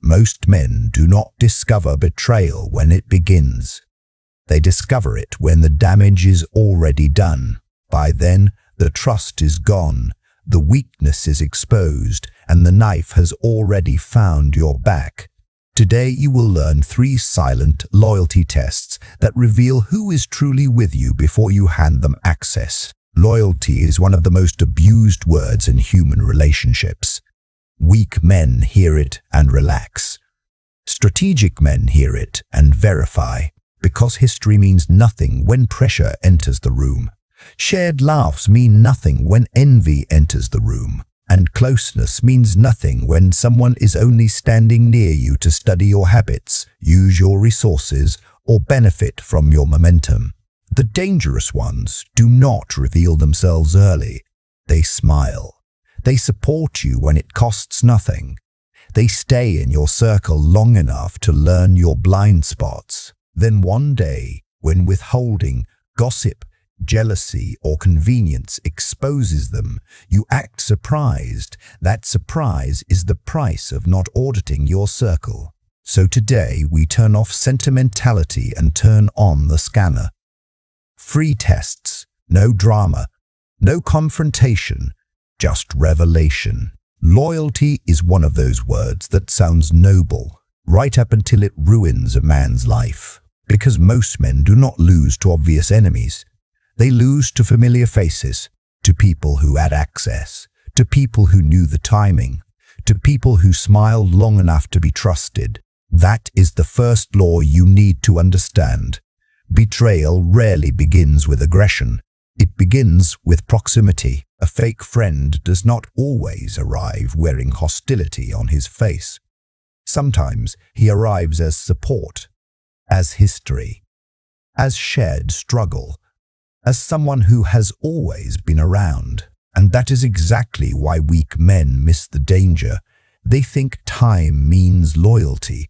most men do not discover betrayal when it begins. They discover it when the damage is already done. By then, the trust is gone, the weakness is exposed, and the knife has already found your back. Today you will learn 3 silent loyalty tests that reveal who is truly with you before you hand them access. Loyalty is one of the most abused words in human relationships. Weak men hear it and relax. Strategic men hear it and verify, because history means nothing when pressure enters the room. Shared laughs mean nothing when envy enters the room. And closeness means nothing when someone is only standing near you to study your habits, use your resources, or benefit from your momentum. The dangerous ones do not reveal themselves early. They smile. They support you when it costs nothing. They stay in your circle long enough to learn your blind spots. Then one day, when withholding, gossip, jealousy, or convenience exposes them, you act surprised. That surprise is the price of not auditing your circle. So today we turn off sentimentality and turn on the scanner. Free tests, no drama, no confrontation, just revelation. Loyalty is one of those words that sounds noble, right up until it ruins a man's life. Because most men do not lose to obvious enemies. They lose to familiar faces, to people who had access, to people who knew the timing, to people who smiled long enough to be trusted. That is the first law you need to understand. Betrayal rarely begins with aggression. It begins with proximity. A fake friend does not always arrive wearing hostility on his face. Sometimes he arrives as support, as history, as shared struggle, as someone who has always been around. And that is exactly why weak men miss the danger. They think time means loyalty.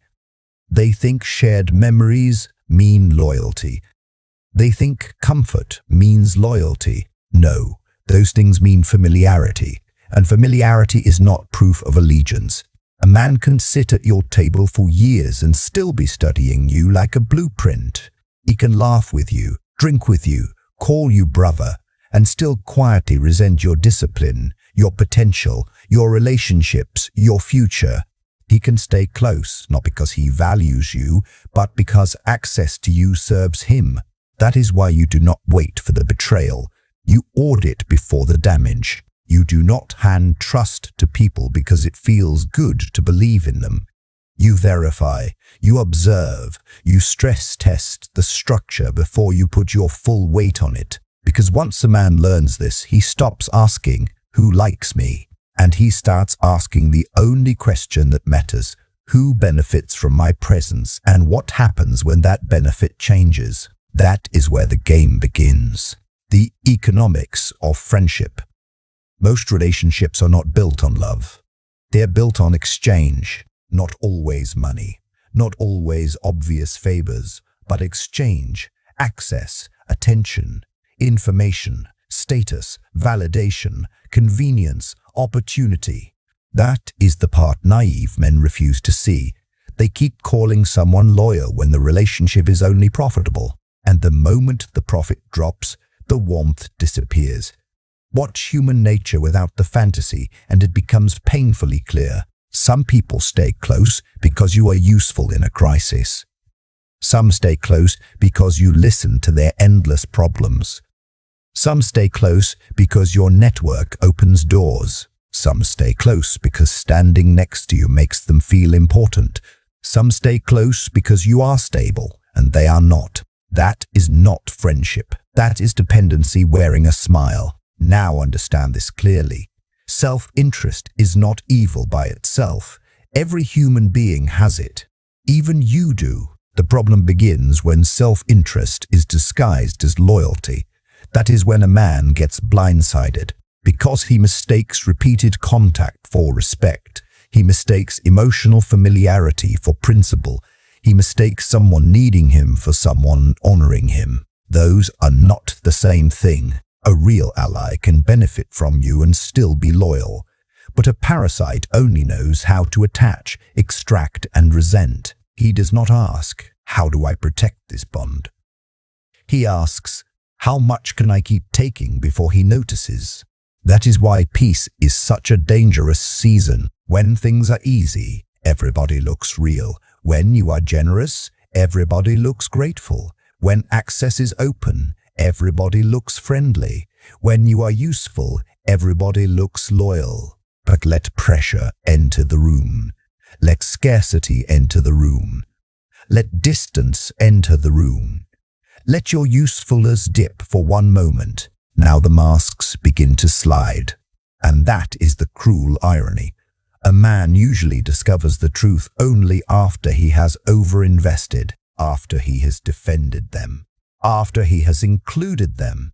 They think shared memories mean loyalty. They think comfort means loyalty. No, those things mean familiarity. And familiarity is not proof of allegiance. A man can sit at your table for years and still be studying you like a blueprint. He can laugh with you, drink with you, call you brother, and still quietly resent your discipline, your potential, your relationships, your future. He can stay close, not because he values you, but because access to you serves him. That is why you do not wait for the betrayal. You audit before the damage. You do not hand trust to people because it feels good to believe in them. You verify, you observe, you stress test the structure before you put your full weight on it. Because once a man learns this, he stops asking, "Who likes me?" And he starts asking the only question that matters: who benefits from my presence, and what happens when that benefit changes? That is where the game begins. The economics of friendship. Most relationships are not built on love. They are built on exchange. Not always money, not always obvious favors, but exchange, access, attention, information, status, validation, convenience, opportunity. That is the part naive men refuse to see. They keep calling someone loyal when the relationship is only profitable. And the moment the profit drops, the warmth disappears. Watch human nature without the fantasy, and it becomes painfully clear. Some people stay close because you are useful in a crisis. Some stay close because you listen to their endless problems. Some stay close because your network opens doors. Some stay close because standing next to you makes them feel important. Some stay close because you are stable and they are not. That is not friendship. That is dependency wearing a smile. Now understand this clearly. Self-interest is not evil by itself. Every human being has it. Even you do. The problem begins when self-interest is disguised as loyalty. That is when a man gets blindsided. Because he mistakes repeated contact for respect. He mistakes emotional familiarity for principle. He mistakes someone needing him for someone honoring him. Those are not the same thing. A real ally can benefit from you and still be loyal. But a parasite only knows how to attach, extract, and resent. He does not ask, how do I protect this bond? He asks, how much can I keep taking before he notices? That is why peace is such a dangerous season. When things are easy, everybody looks real. When you are generous, everybody looks grateful. When access is open, everybody looks friendly. When you are useful, everybody looks loyal. But let pressure enter the room. Let scarcity enter the room. Let distance enter the room. Let your usefulness dip for one moment. Now the masks begin to slide. And that is the cruel irony. A man usually discovers the truth only after he has overinvested, after he has defended them, after he has included them,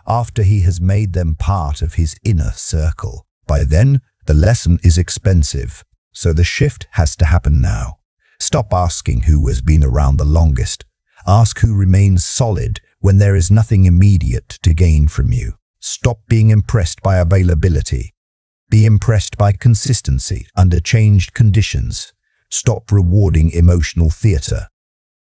after he has made them part of his inner circle. By then, the lesson is expensive, so the shift has to happen now. Stop asking who has been around the longest. Ask who remains solid when there is nothing immediate to gain from you. Stop being impressed by availability. Be impressed by consistency under changed conditions. Stop rewarding emotional theater.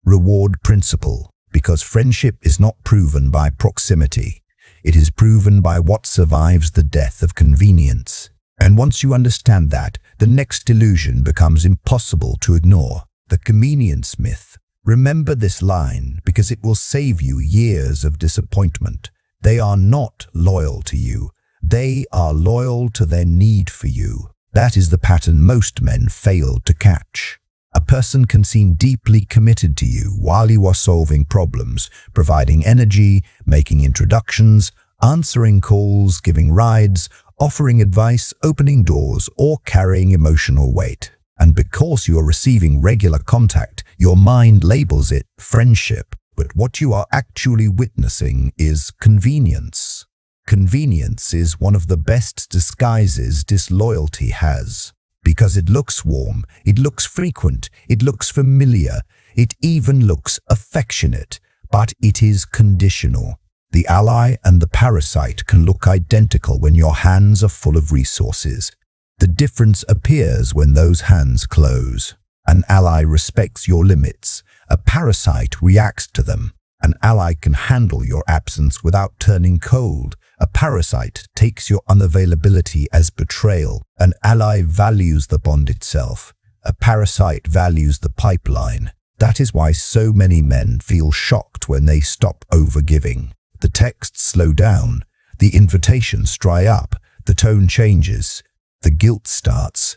Reward principle, because friendship is not proven by proximity. It is proven by what survives the death of convenience. And once you understand that, the next illusion becomes impossible to ignore. The convenience myth. Remember this line because it will save you years of disappointment. They are not loyal to you. They are loyal to their need for you. That is the pattern most men fail to catch. A person can seem deeply committed to you while you are solving problems, providing energy, making introductions, answering calls, giving rides, offering advice, opening doors, or carrying emotional weight. And because you are receiving regular contact, your mind labels it friendship. But what you are actually witnessing is convenience. Convenience is one of the best disguises disloyalty has. Because it looks warm, it looks frequent, it looks familiar, it even looks affectionate, but it is conditional. The ally and the parasite can look identical when your hands are full of resources. The difference appears when those hands close. An ally respects your limits. A parasite reacts to them. An ally can handle your absence without turning cold. A parasite takes your unavailability as betrayal. An ally values the bond itself. A parasite values the pipeline. That is why so many men feel shocked when they stop overgiving. The texts slow down. The invitations dry up. The tone changes. The guilt starts.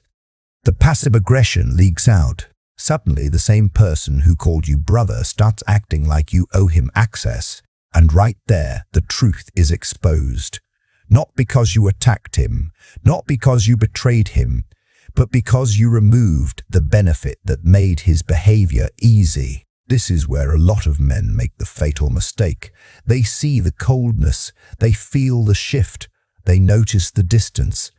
The passive aggression leaks out. Suddenly, the same person who called you brother starts acting like you owe him access. And right there, the truth is exposed. Not because you attacked him, not because you betrayed him, but because you removed the benefit that made his behavior easy. This is where a lot of men make the fatal mistake. They see the coldness, they feel the shift, they notice the distance,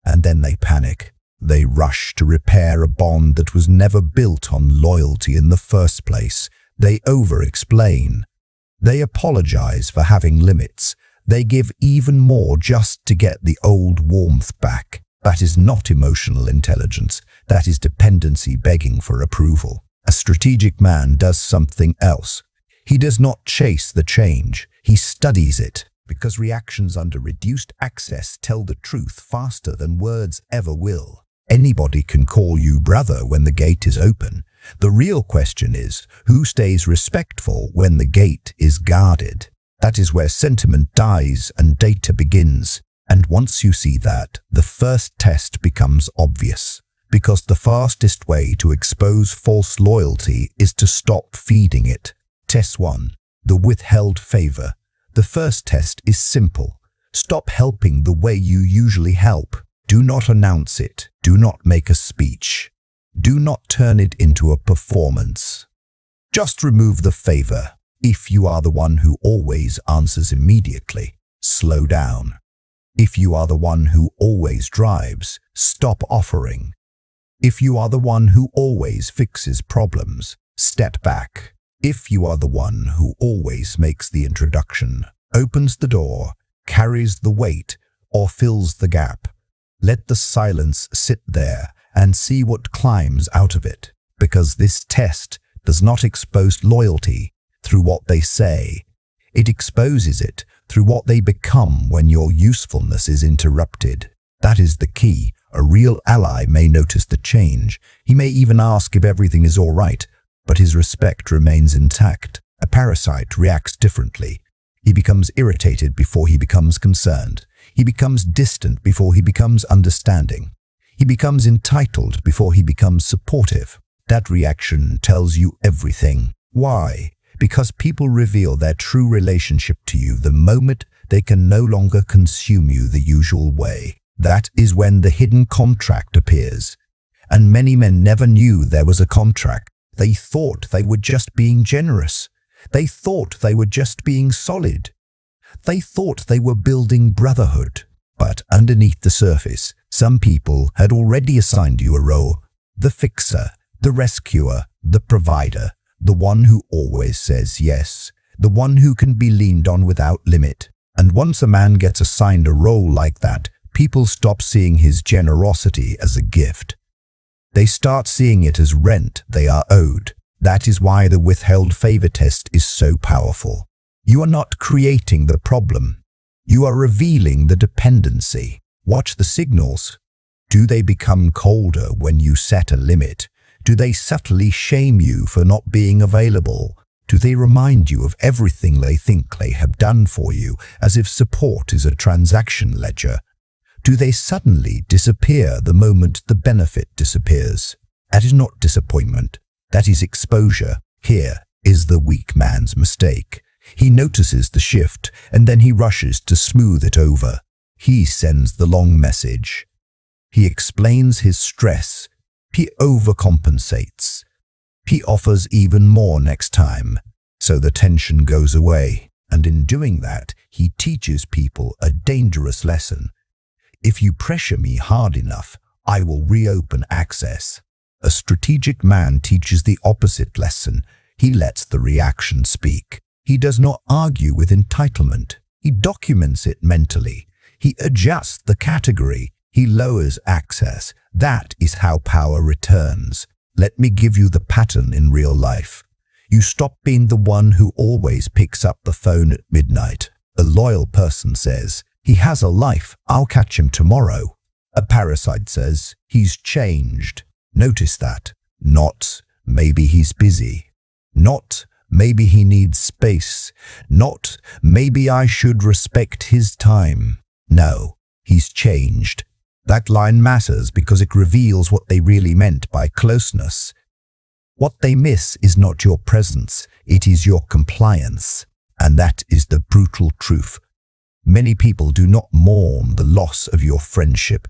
and then they panic. They rush to repair a bond that was never built on loyalty in the first place. They over-explain. They apologize for having limits. They give even more just to get the old warmth back. That is not emotional intelligence. That is dependency begging for approval. A strategic man does something else. He does not chase the change. He studies it. Because reactions under reduced access tell the truth faster than words ever will. Anybody can call you brother when the gate is open. The real question is, who stays respectful when the gate is guarded? That is where sentiment dies and data begins. And once you see that, the first test becomes obvious. Because the fastest way to expose false loyalty is to stop feeding it. Test 1. The withheld favor. The first test is simple. Stop helping the way you usually help. Do not announce it. Do not make a speech. Do not turn it into a performance. Just remove the favor. If you are the one who always answers immediately, slow down. If you are the one who always drives, stop offering. If you are the one who always fixes problems, step back. If you are the one who always makes the introduction, opens the door, carries the weight, or fills the gap, Let the silence sit there and see what climbs out of it, because this test does not expose loyalty through what they say. It exposes it through what they become when your usefulness is interrupted. That is the key. A real ally may notice the change. He may even ask if everything is all right, but his respect remains intact. A parasite reacts differently. He becomes irritated before he becomes concerned. He becomes distant before he becomes understanding. He becomes entitled before he becomes supportive. That reaction tells you everything. Why? Because people reveal their true relationship to you the moment they can no longer consume you the usual way. That is when the hidden contract appears. And many men never knew there was a contract. They thought they were just being generous. They thought they were just being solid. They thought they were building brotherhood. But underneath the surface, some people had already assigned you a role. The fixer, the rescuer, the provider, the one who always says yes, the one who can be leaned on without limit. And once a man gets assigned a role like that, people stop seeing his generosity as a gift. They start seeing it as rent they are owed. That is why the withheld favor test is so powerful. You are not creating the problem. You are revealing the dependency. Watch the signals. Do they become colder when you set a limit? Do they subtly shame you for not being available? Do they remind you of everything they think they have done for you, as if support is a transaction ledger? Do they suddenly disappear the moment the benefit disappears? That is not disappointment. That is exposure. Here is the weak man's mistake. He notices the shift, and then he rushes to smooth it over. He sends the long message. He explains his stress. He overcompensates. He offers even more next time, so the tension goes away. And in doing that, he teaches people a dangerous lesson. If you pressure me hard enough, I will reopen access. A strategic man teaches the opposite lesson. He lets the reaction speak. He does not argue with entitlement. He documents it mentally. He adjusts the category. He lowers access. That is how power returns. Let me give you the pattern in real life. You stop being the one who always picks up the phone at midnight. A loyal person says, "He has a life, I'll catch him tomorrow." A parasite says, "He's changed." Notice that. Not, "Maybe he's busy." Not, "Maybe he needs space." Not, "Maybe I should respect his time." No, he's changed. That line matters because it reveals what they really meant by closeness. What they miss is not your presence, it is your compliance. And that is the brutal truth. Many people do not mourn the loss of your friendship.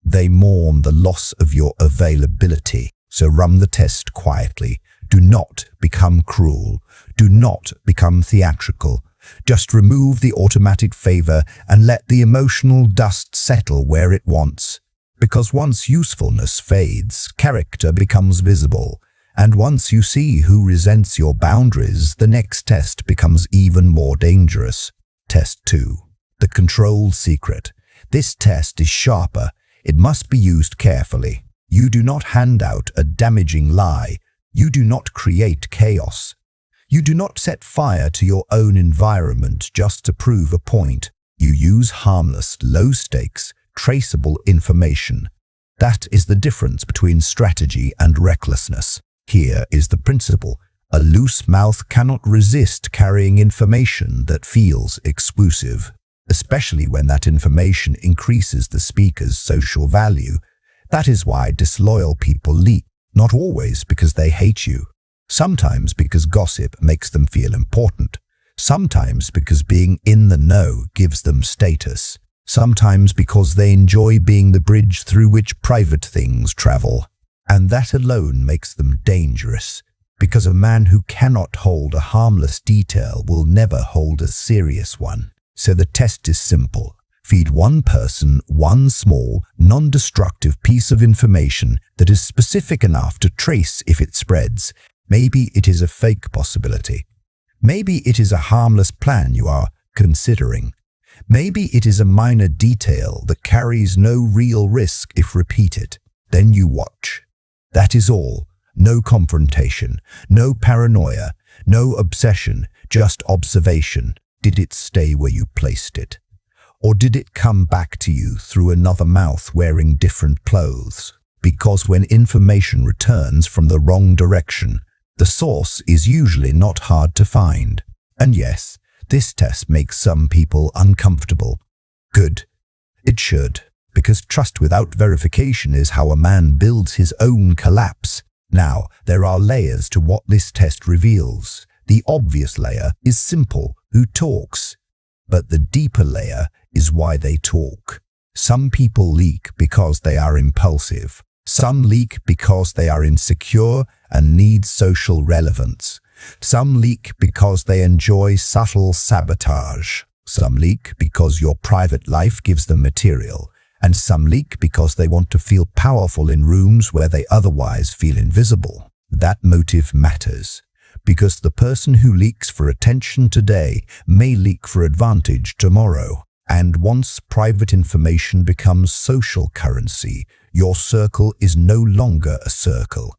They mourn the loss of your availability. So run the test quietly. Do not become cruel. Do not become theatrical. Just remove the automatic favor and let the emotional dust settle where it wants. Because once usefulness fades, character becomes visible. And once you see who resents your boundaries, the next test becomes even more dangerous. Test 2. The control secret. This test is sharper. It must be used carefully. You do not hand out a damaging lie. You do not create chaos. You do not set fire to your own environment just to prove a point. You use harmless, low-stakes, traceable information. That is the difference between strategy and recklessness. Here is the principle. A loose mouth cannot resist carrying information that feels exclusive, especially when that information increases the speaker's social value. That is why disloyal people leak, not always because they hate you. Sometimes because gossip makes them feel important. Sometimes because being in the know gives them status. Sometimes because they enjoy being the bridge through which private things travel. And that alone makes them dangerous, because a man who cannot hold a harmless detail will never hold a serious one. So the test is simple. Feed one person one small, non-destructive piece of information that is specific enough to trace if it spreads. Maybe it is a fake possibility. Maybe it is a harmless plan you are considering. Maybe it is a minor detail that carries no real risk if repeated. Then you watch. That is all. No confrontation, no paranoia, no obsession, just observation. Did it stay where you placed it? Or did it come back to you through another mouth wearing different clothes? Because when information returns from the wrong direction, the source is usually not hard to find. And yes, this test makes some people uncomfortable. Good. It should, because trust without verification is how a man builds his own collapse. Now, there are layers to what this test reveals. The obvious layer is simple, who talks? But the deeper layer is why they talk. Some people leak because they are impulsive. Some leak because they are insecure and need social relevance. Some leak because they enjoy subtle sabotage. Some leak because your private life gives them material. And some leak because they want to feel powerful in rooms where they otherwise feel invisible. That motive matters, because the person who leaks for attention today may leak for advantage tomorrow. And once private information becomes social currency, your circle is no longer a circle.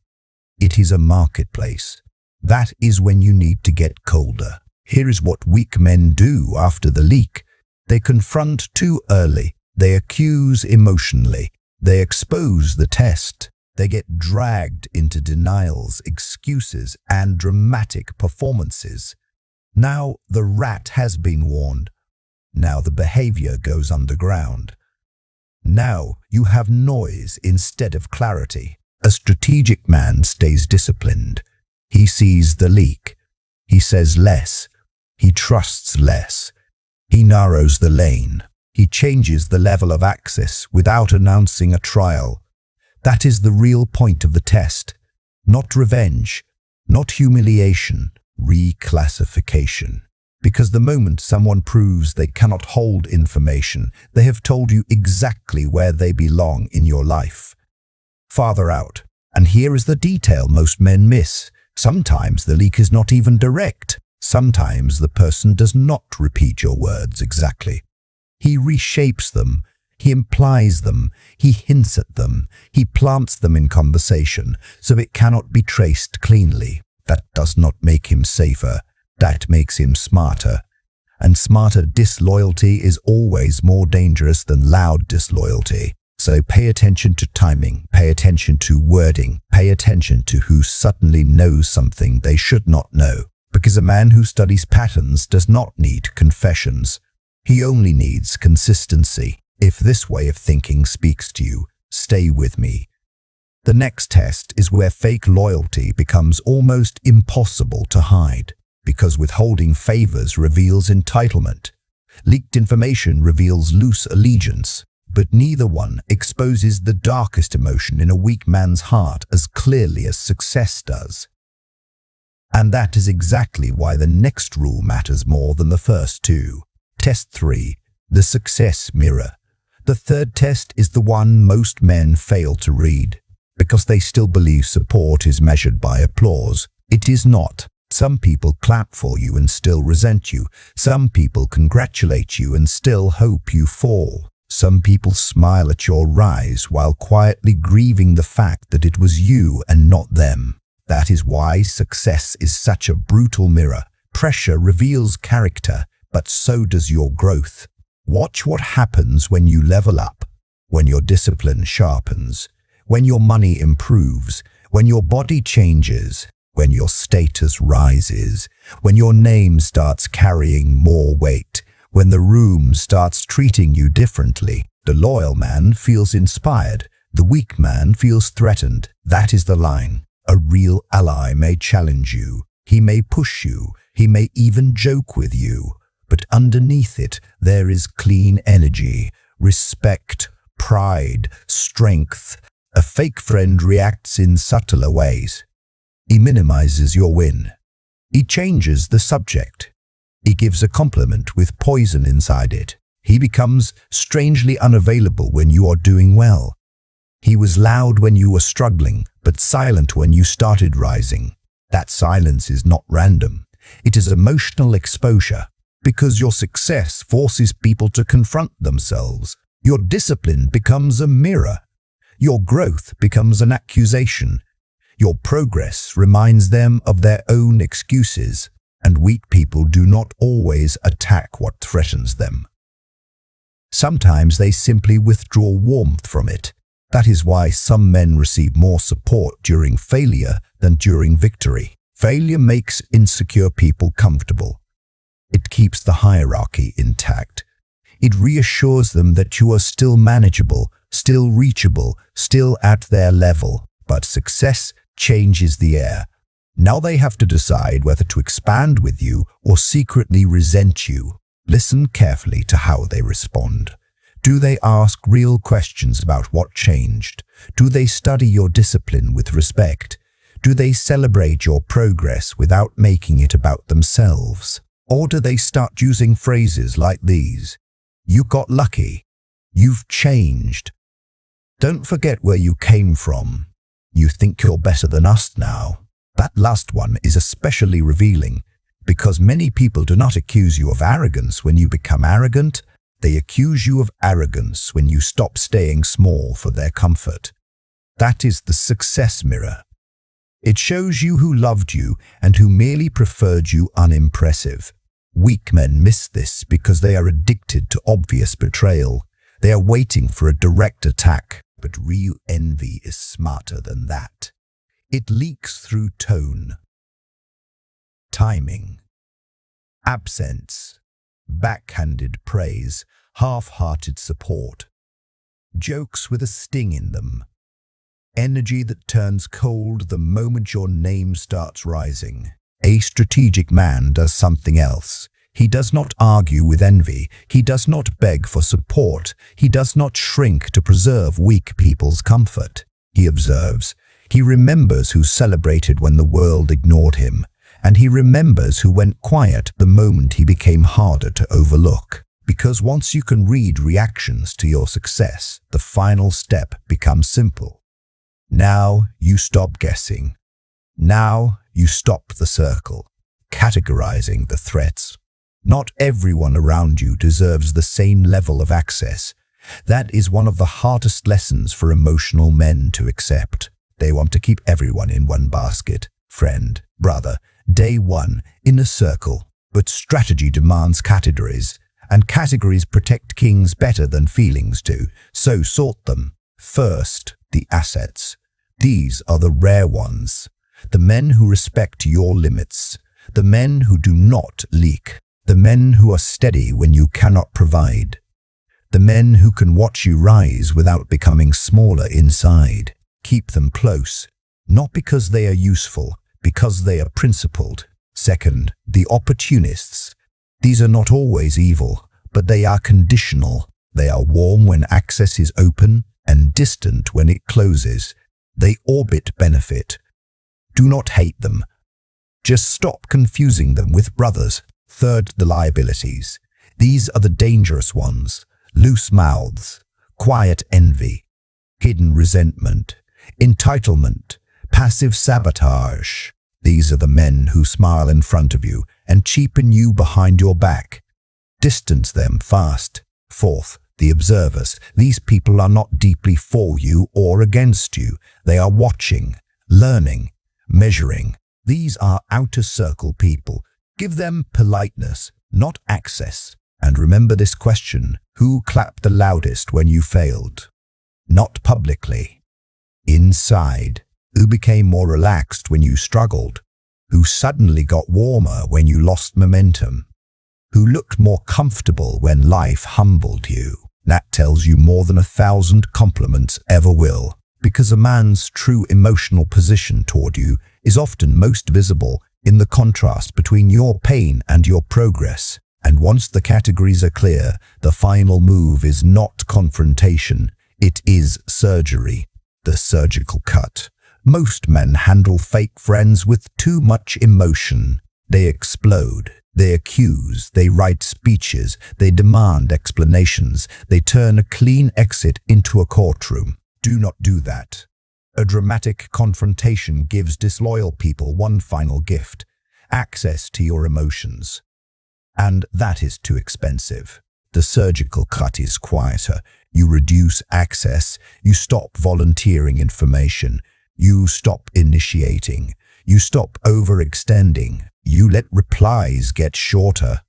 It is a marketplace. That is when you need to get colder. Here is what weak men do after the leak. They confront too early. They accuse emotionally. They expose the test. They get dragged into denials, excuses, and dramatic performances. Now the rat has been warned. Now the behavior goes underground. Now you have noise instead of clarity. A strategic man stays disciplined. He sees the leak. He says less. He trusts less. He narrows the lane. He changes the level of access without announcing a trial. That is the real point of the test. Not revenge, not humiliation, reclassification. Because the moment someone proves they cannot hold information, they have told you exactly where they belong in your life. Farther out. And here is the detail most men miss. Sometimes the leak is not even direct. Sometimes the person does not repeat your words exactly. He reshapes them. He implies them. He hints at them. He plants them in conversation so it cannot be traced cleanly. That does not make him safer. That makes him smarter. And smarter disloyalty is always more dangerous than loud disloyalty. So pay attention to timing, pay attention to wording, pay attention to who suddenly knows something they should not know. Because a man who studies patterns does not need confessions. He only needs consistency. If this way of thinking speaks to you, stay with me. The next test is where fake loyalty becomes almost impossible to hide, because withholding favors reveals entitlement. Leaked information reveals loose allegiance. But neither one exposes the darkest emotion in a weak man's heart as clearly as success does. And that is exactly why the next rule matters more than the first two. Test 3. The success mirror. The third test is the one most men fail to read, because they still believe support is measured by applause. It is not. Some people clap for you and still resent you. Some people congratulate you and still hope you fall. Some people smile at your rise while quietly grieving the fact that it was you and not them. That is why success is such a brutal mirror. Pressure reveals character, but so does your growth. Watch what happens when you level up, when your discipline sharpens, when your money improves, when your body changes, when your status rises, when your name starts carrying more weight, when the room starts treating you differently. The loyal man feels inspired. The weak man feels threatened. That is the line. A real ally may challenge you. He may push you. He may even joke with you. But underneath it, there is clean energy, respect, pride, strength. A fake friend reacts in subtler ways. He minimizes your win. He changes the subject. He gives a compliment with poison inside it. He becomes strangely unavailable when you are doing well. He was loud when you were struggling, but silent when you started rising. That silence is not random. It is emotional exposure. Because your success forces people to confront themselves. Your discipline becomes a mirror. Your growth becomes an accusation. Your progress reminds them of their own excuses, and weak people do not always attack what threatens them. Sometimes they simply withdraw warmth from it. That is why some men receive more support during failure than during victory. Failure makes insecure people comfortable. It keeps the hierarchy intact. It reassures them that you are still manageable, still reachable, still at their level. But success changes the air. Now they have to decide whether to expand with you or secretly resent you. Listen carefully to how they respond. Do they ask real questions about what changed? Do they study your discipline with respect? Do they celebrate your progress without making it about themselves? Or do they start using phrases like these? You got lucky. You've changed. Don't forget where you came from. You think you're better than us now. That last one is especially revealing because many people do not accuse you of arrogance when you become arrogant. They accuse you of arrogance when you stop staying small for their comfort. That is the success mirror. It shows you who loved you and who merely preferred you unimpressive. Weak men miss this because they are addicted to obvious betrayal. They are waiting for a direct attack, but real envy is smarter than that. It leaks through tone, timing, absence, backhanded praise, half-hearted support, jokes with a sting in them, energy that turns cold the moment your name starts rising. A strategic man does something else. He does not argue with envy. He does not beg for support. He does not shrink to preserve weak people's comfort. He observes. He remembers who celebrated when the world ignored him, and he remembers who went quiet the moment he became harder to overlook. Because once you can read reactions to your success, the final step becomes simple. Now you stop guessing. Now you stop the circle, categorizing the threats. Not everyone around you deserves the same level of access. That is one of the hardest lessons for emotional men to accept. They want to keep everyone in one basket, friend, brother, day one, in a circle. But strategy demands categories, and categories protect kings better than feelings do. So sort them. First, the assets. These are the rare ones. The men who respect your limits. The men who do not leak. The men who are steady when you cannot provide. The men who can watch you rise without becoming smaller inside. Keep them close, not because they are useful, because they are principled. Second, the opportunists. These are not always evil, but they are conditional. They are warm when access is open and distant when it closes. They orbit benefit. Do not hate them. Just stop confusing them with brothers. Third, the liabilities. These are the dangerous ones. Loose mouths, quiet envy, hidden resentment, entitlement, passive sabotage. These are the men who smile in front of you and cheapen you behind your back. Distance them fast. Fourth, the observers. These people are not deeply for you or against you. They are watching, learning, measuring. These are outer circle people. Give them politeness, not access. And remember this question: who clapped the loudest when you failed? Not publicly. Inside. Who became more relaxed when you struggled? Who suddenly got warmer when you lost momentum? Who looked more comfortable when life humbled you? That tells you more than 1,000 compliments ever will. Because a man's true emotional position toward you is often most visible in the contrast between your pain and your progress. And once the categories are clear, the final move is not confrontation, it is surgery, the surgical cut. Most men handle fake friends with too much emotion. They explode, they accuse, they write speeches, they demand explanations, they turn a clean exit into a courtroom. Do not do that. A dramatic confrontation gives disloyal people one final gift: access to your emotions. And that is too expensive. The surgical cut is quieter. You reduce access, you stop volunteering information, you stop initiating, you stop overextending, you let replies get shorter,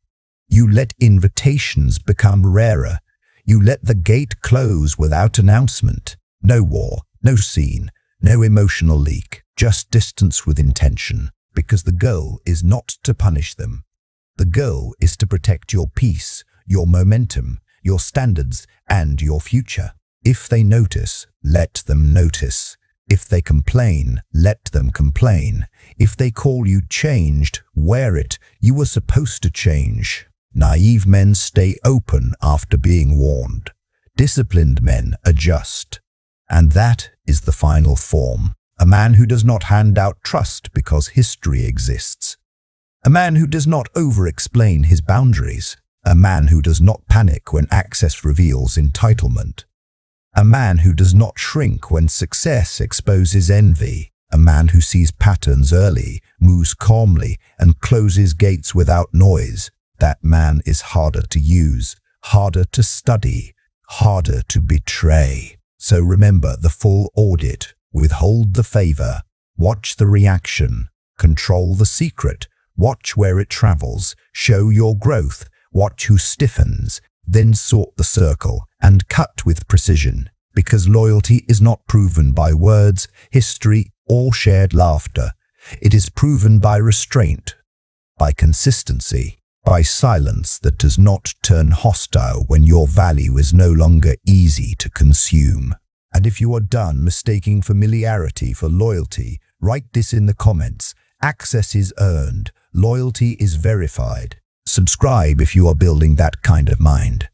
you let invitations become rarer, you let the gate close without announcement. No war, no scene, no emotional leak, just distance with intention, because the goal is not to punish them. The goal is to protect your peace, your momentum, your standards, and your future. If they notice, let them notice. If they complain, let them complain. If they call you changed, wear it. You were supposed to change. Naive men stay open after being warned. Disciplined men adjust. And that is the final form. A man who does not hand out trust because history exists. A man who does not over-explain his boundaries. A man who does not panic when access reveals entitlement. A man who does not shrink when success exposes envy. A man who sees patterns early, moves calmly, and closes gates without noise. That man is harder to use, harder to study, harder to betray. So remember the full audit. Withhold the favor. Watch the reaction. Control the secret. Watch where it travels. Show your growth. Watch who stiffens, then sort the circle and cut with precision, because loyalty is not proven by words, history, or shared laughter. It is proven by restraint, by consistency, by silence that does not turn hostile when your value is no longer easy to consume. And if you are done mistaking familiarity for loyalty, write this in the comments. Access is earned, loyalty is verified. Subscribe if you are building that kind of mind.